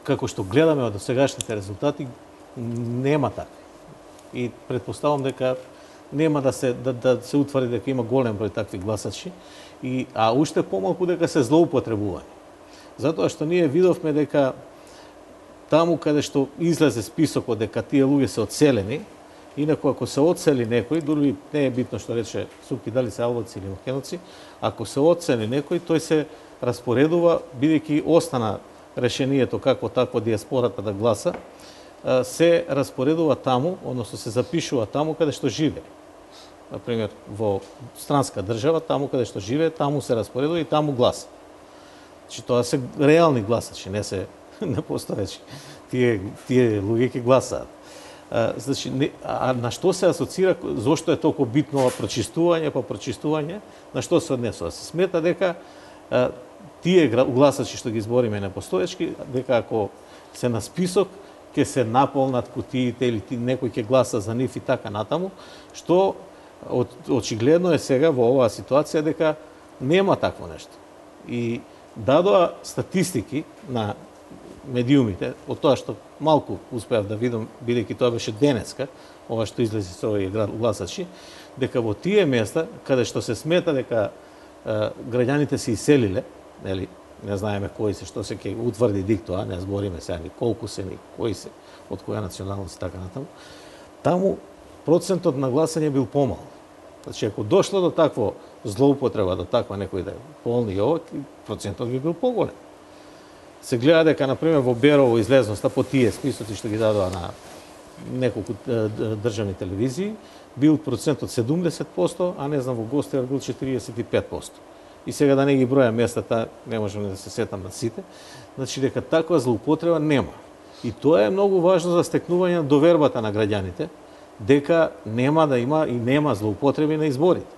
како што гледаме од сегашните резултати, нема така. И предпоставам дека нема да се утврди дека има голем број такви гласачи, а уште помалку дека се злоупотребување. Затоа што ние видовме дека таму каде што излезе списокот дека тие луѓе се одселени, инаку ако се одсели некој, дури не е битно што рече Супки дали се албанци или македонци, ако се одсели некој, тој се распоредува, бидејќи остана решението како такво диаспората да гласа, се распоредува таму, односно се запишува таму каде што живее. Например, во странска држава, таму каде што живее, таму се распоредува и таму гласа. Значи, тоа се реални гласачи, не се непостоечи. Тие луѓе ќе гласаат. Значи, на што се асоцира, зошто е толку битно ова прочистување, на што се однесува? Се смета дека тие гласачи што ги избориме непостоечки, дека ако се на список, ќе се наполнат кутиите или некој ќе гласа за нив и така натаму, што очигледно е сега во оваа ситуација дека нема такво нешто. И дадоа статистики на медиумите, од тоа што малку успеав да видам, бидејќи тоа беше денеска, ова што излезе со овие гласачи, дека во тие места, каде што се смета дека граѓаните се иселиле, нели, не знаеме кои се, што се ќе утврди дик тоа, не збориме сега ни колку се, ни кои се, од која националност и така натаму, таму процентот на гласање бил помал. Значи, ако дошло до такво злоупотреба, до таква некој да полни ова, процентот би бил поголем. Се гледа дека, например, во Берово излезноста по тие списоци што ги дадоа на неколку државни телевизии, бил процентот 70%, а не знам, во Гостивар бил 45%. И сега да не ги броја местата, не можам да се сетам на сите, значи дека таква злоупотреба нема. И тоа е многу важно за стекнување на довербата на граѓаните, дека нема да има и нема злоупотреби на изборите.